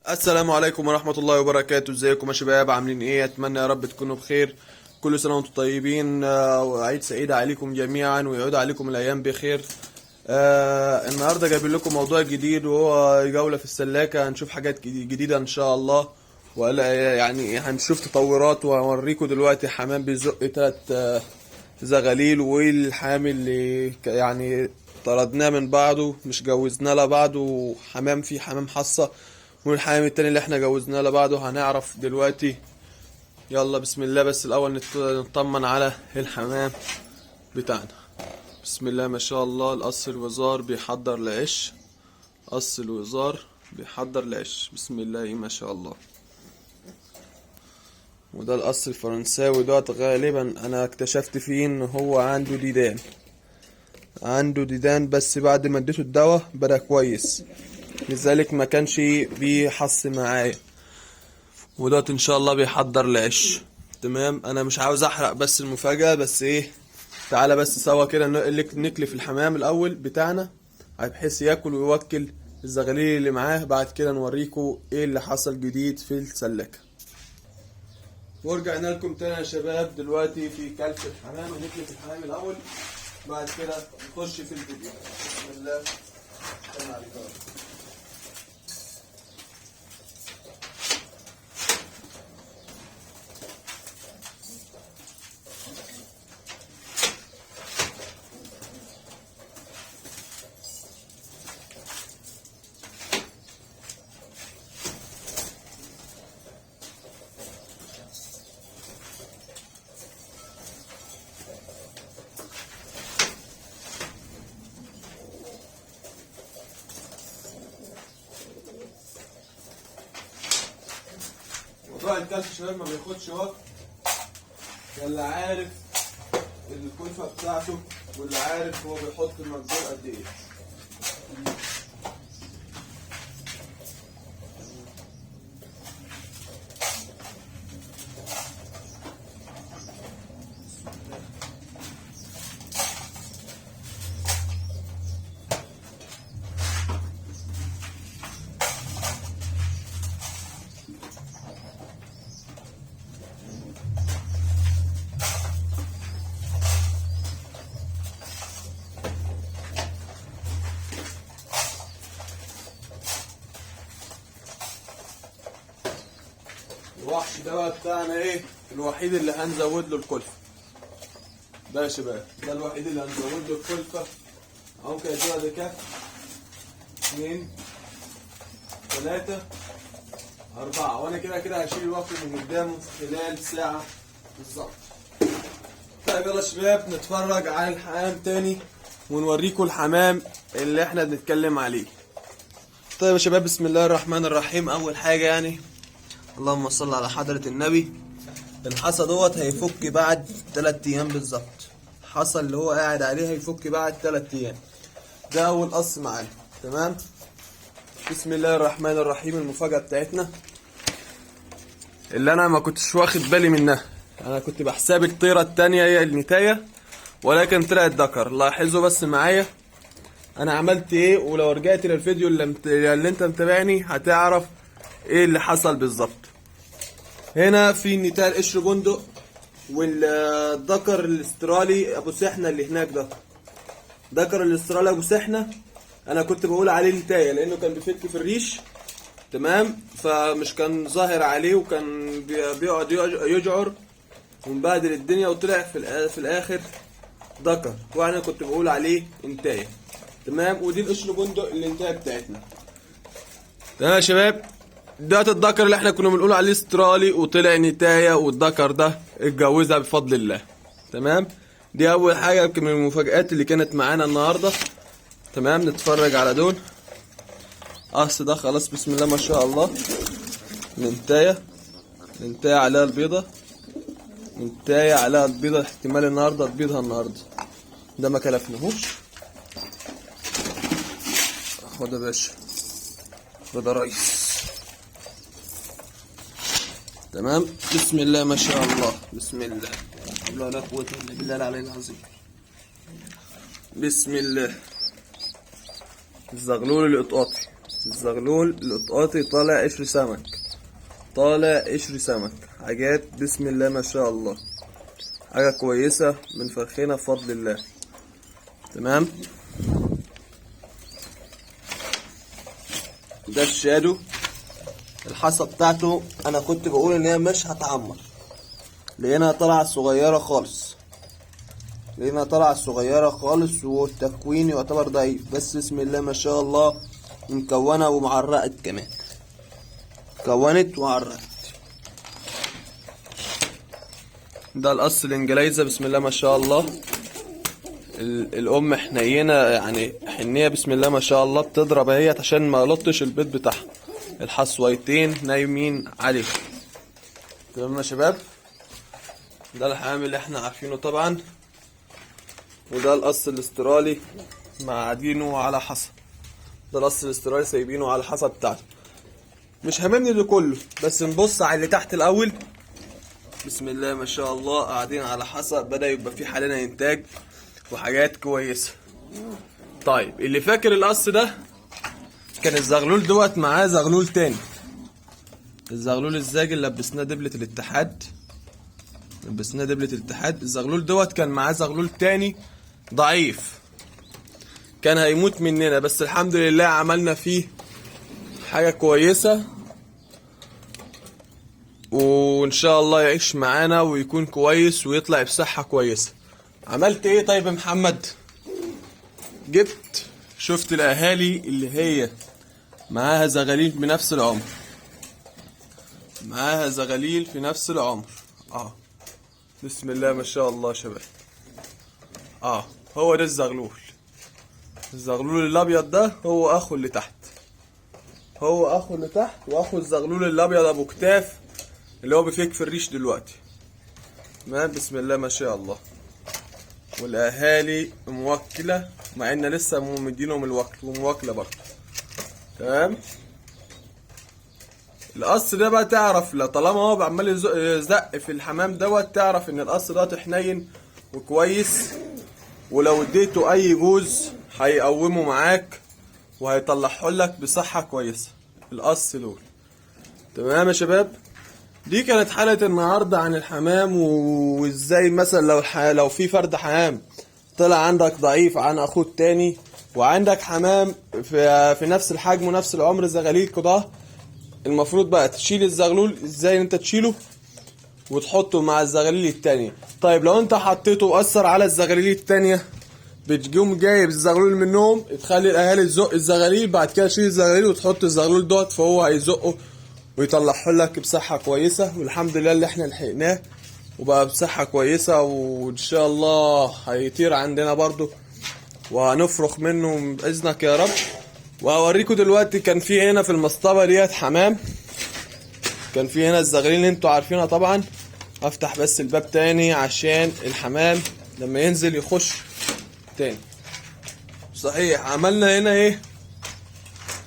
السلام عليكم ورحمة الله وبركاته. ازيكم يا شباب؟ عاملين ايه؟ اتمنى يا رب تكونوا بخير. كل سنة وانتم طيبين، وعيد سعيد عليكم جميعا ويعود عليكم الايام بخير. النهاردة جايبين لكم موضوع جديد وهو جولة في السلاكة. هنشوف حاجات جديدة ان شاء الله، ولا يعني هنشوف تطورات، وهوريكم دلوقتي حمام بيزق تلات زغاليل، والحامل اللي يعني طردناه من بعضه، مش جوزناه لبعضه، وحمام فيه حمام حصة، والحمام التاني اللي احنا جوزناه لبعضه هنعرف دلوقتي. يلا بسم الله. بس الاول نطمن على الحمام بتاعنا. بسم الله ما شاء الله. القص الوزار بيحضر لعش، قص الوزار بيحضر لعش. بسم الله ما شاء الله. وده القص الفرنساوي دوت، غالبا انا اكتشفت فيه ان هو عنده ديدان بس بعد ما اديته الدواء بدأ كويس، لذلك ما كانش بيحص معايا. ودوت ان شاء الله بيحضر لعش. تمام. انا مش عاوز احرق بس المفاجأة، بس ايه، تعالى بس سوا كده نكلف الحمام الاول بتاعنا بحيث ياكل ويوكل الزغاليل اللي معاه. بعد كده نوريكم ايه اللي حصل جديد في السلكة. ورجعنا لكم تاني يا شباب. دلوقتي في كلف الحمام، هنكلف الحمام الاول، بعد كده نخش في الفيديو. بسم الله. السلام عليكم. موضوع الكلف شباب ما بياخدش وقت، واللي عارف الكلفة بتاعته واللي عارف هو بيحط المخزون قد ايه. الوحش ده بقى بتاعنا ايه، الوحيد اللي هنزود له الكلفة ده يا شباب. ده الوحيد اللي هنزود له الكلفة. ممكن اديها دي كام؟ 2 3 4، وانا كده كده هشيل الوقت من قدامه في خلال ساعة بالظبط. طيب يلا يا شباب نتفرج على الحمام تاني ونوريكم الحمام اللي احنا بنتكلم عليه. طيب يا شباب بسم الله الرحمن الرحيم. اول حاجة يعني اللهم صل على حضرة النبي. الحصى دوت هيفك بعد 3 ايام بالظبط. الحصى اللي هو قاعد عليه هيفك بعد 3 ايام. ده اول قص معانا. تمام. بسم الله الرحمن الرحيم. المفاجأة بتاعتنا اللي انا ما كنتش واخد بالي منها، انا كنت بحساب الطيرة التانية هي النتاية، ولكن طلعت ذكر. لاحظوا بس معايا انا عملت ايه، ولو رجعت للفيديو اللي انت متابعني هتعرف ايه اللي حصل بالظبط. هنا في النتاية القشر بندق، والذكر الاسترالي ابو سحنة اللي هناك ده. ذكر الاسترالي ابو سحنة انا كنت بقول عليه نتاية لانه كان بيفك في الريش. تمام. فمش كان ظاهر عليه، وكان بيقعد يجعر ومبهدل الدنيا، وطلع في الاخر ذكر، وانا كنت بقول عليه انتايه. تمام. ودي القشر بندق الانتايه بتاعتنا. تمام يا شباب. ده الذكر اللي احنا كنا بنقول عليه استرالي وطلع نتايه، والذكر ده اتجوزها بفضل الله. تمام. دي اول حاجه يمكن من المفاجآت اللي كانت معانا النهارده. تمام. نتفرج على دول. قص ده خلاص بسم الله ما شاء الله. الانتايه عليها البيضه، انتايه عليها البيضه، احتمال النهارده تبيضها النهارده. ده ما كلفناهوش. خد يا باشا، خد يا ريس. تمام. بسم الله ما شاء الله. بسم الله لا لا قوة الا بالله العلي العظيم. بسم الله. الزغلول القطاطي الزغلول القطاطي طالع قشر سمك، طالع قشر سمك، حاجات بسم الله ما شاء الله، حاجة كويسة من فرخنا بفضل الله. تمام. ده الشادو، الحصى بتاعته انا كنت بقول ان هي مش هتعمر، لقيناها طالعة صغيرة خالص، لقيناها طالعة صغيرة خالص، والتكوين يعتبر ضعيف، بس بسم الله ما شاء الله مكونة ومعرقت كمان، كونت وعرقت. ده القص الانجليزة بسم الله ما شاء الله. الام حنينة يعني حنية بسم الله ما شاء الله، بتضرب اهيت عشان ما لطش البيض بتاعها. الحصويتين نايمين عليه. تمام يا شباب. ده الحمام اللي احنا عارفينه طبعا، وده القص الاسترالي معادينه على حصى. ده القص الاسترالي سايبينه على الحصى بتاعته. مش هاممني ده كله، بس نبص على اللي تحت الاول. بسم الله ما شاء الله قاعدين على حصى، بدأ يبقى في حالنا انتاج وحاجات كويسة. طيب اللي فاكر القص ده كان الزغلول دوت معاه زغلول تاني، الزغلول الزاجل لبسناه دبلة الاتحاد، لبسناه دبلة الاتحاد. الزغلول دوت كان معاه زغلول تاني ضعيف، كان هيموت مننا، بس الحمد لله عملنا فيه حاجة كويسة، وان شاء الله يعيش معانا ويكون كويس ويطلع بصحة كويسة. عملت ايه طيب يا محمد؟ جبت، شفت الاهالي اللي هي معاها زغاليل بنفس العمر، معاها زغاليل في نفس العمر. بسم الله ما شاء الله يا شباب. هو ده الزغلول، الزغلول الابيض ده هو اخو اللي تحت، هو اخو اللي تحت، واخو الزغلول الابيض ابو كتاف اللي هو بيفيك في الريش دلوقتي. تمام. بسم الله ما شاء الله. والاهالي موكله، مع ان لسه مدينهم الوكل وموكله برضه. تمام. القص ده بقى تعرف، لا طالما هو عمال يزق في الحمام دوت، تعرف ان القص ده حنين وكويس، ولو اديته اي جوز هيقومه معاك وهيطلعه لك بصحه كويسه. القص دول. تمام يا شباب. دي كانت حلقة النهاردة عن الحمام، وازاي مثلا لو في فرد حمام طلع عندك ضعيف عن اخوه التاني، وعندك حمام في نفس الحجم ونفس العمر زغاليل كده، المفروض بقى تشيل الزغلول ازاي انت تشيله وتحطه مع الزغاليل التانية. طيب لو انت حطيته واثر على الزغاليل التانية، بتقوم جايب الزغلول منهم، تخلي الاهالي تزق الزغاليل، بعد كده تشيل الزغاليل وتحط الزغلول دوت، فهو هيزقه ويطلعه لك بصحة كويسة. والحمد لله اللي احنا لحقناه وبقى بصحة كويسة، وان شاء الله هيطير عندنا برضو وهنفرخ منه بإذنك يا رب. وهوريكم دلوقتي كان في هنا في المصطبة ديت حمام، كان في هنا الزغاليل اللي انتوا عارفينها طبعا. افتح بس الباب تاني عشان الحمام لما ينزل يخش تاني. صحيح عملنا هنا ايه،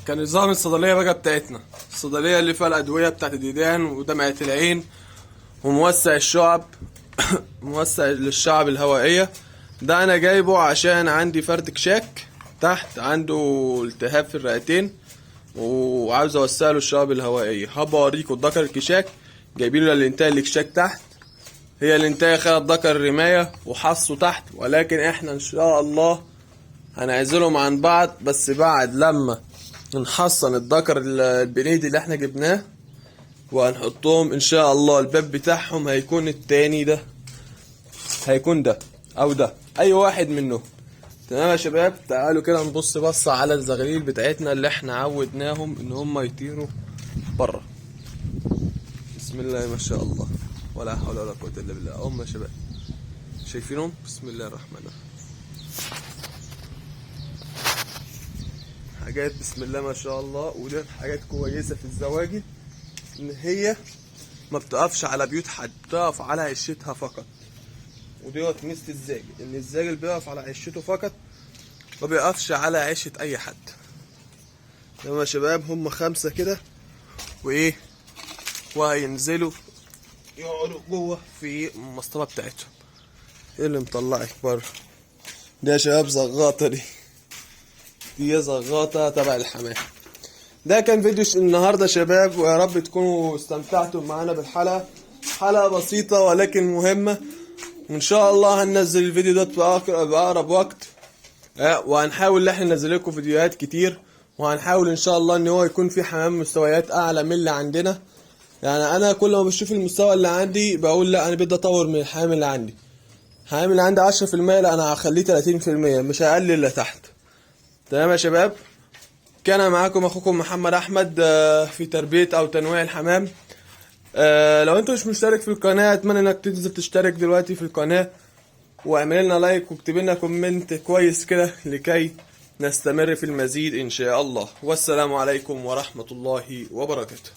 كان نظام الصيدلية بقى بتاعتنا، الصيدلية اللي فيها الأدوية بتاعت الديدان ودمعة العين وموسع الشعب موسع للشعب الهوائية. ده أنا جايبه عشان عندي فرد كشاك تحت، عنده التهاب في الرئتين وعاوز أوسع له الشعب الهوائية. هبقى أوريكم الذكر الكشاك جايبين له الانتاج الكشاك تحت، هي الانتاج خد ذكر الرماية وحصه تحت، ولكن احنا إن شاء الله هنعزلهم عن بعض، بس بعد لما نحصن الذكر البنيدي اللي احنا جبناه، وهنحطهم ان شاء الله. الباب بتاعهم هيكون التاني ده، هيكون ده او ده، اي واحد منهم. تمام يا شباب. تعالوا كده نبص بصة على الزغاليل بتاعتنا اللي احنا عودناهم ان هم يطيروا بره. بسم الله ما شاء الله، ولا حول ولا قوة الا بالله. هم يا شباب شايفينهم؟ بسم الله الرحمن الرحيم. حاجات بسم الله ما شاء الله. ودي حاجات كويسة في الزواجل، ان هي ما بتقفش على بيوت حد، بتقف على عشتها فقط. وديت ميزة الزاجل، ان الزاجل بيقف على عشته فقط، ما بيقفش على عشة اي حد. تمام يا شباب. هم 5 كده وايه، وهينزلوا يقعدوا جوه في المصطبة بتاعتهم. ايه اللي مطلعك بره ده يا شباب؟ زغاطة دي زغاطة تبع الحمام. ده كان فيديو النهارده شباب، ويا رب تكونوا استمتعتوا معانا بالحلقه. حلقه بسيطه ولكن مهمه، وان شاء الله هننزل الفيديو ده بأقرب وقت. وهنحاول ان احنا ننزل لكم فيديوهات كتير، وهنحاول ان شاء الله ان هو يكون في حمام مستويات اعلى من اللي عندنا. يعني انا كل ما بشوف المستوى اللي عندي بقول لا، انا بدي اطور من الحمام اللي عندي. الحمام اللي عندي 10%، لا انا هخليه 30%، مش هقلل الا تحت. تمام يا شباب، كان معاكم اخوكم محمد احمد في تربية او تنويع الحمام. لو انت مش مشترك في القناة اتمنى انك تنزل تشترك دلوقتي في القناة، واعمل لنا لايك واكتب لنا كومنت كويس كده لكي نستمر في المزيد ان شاء الله. والسلام عليكم ورحمة الله وبركاته.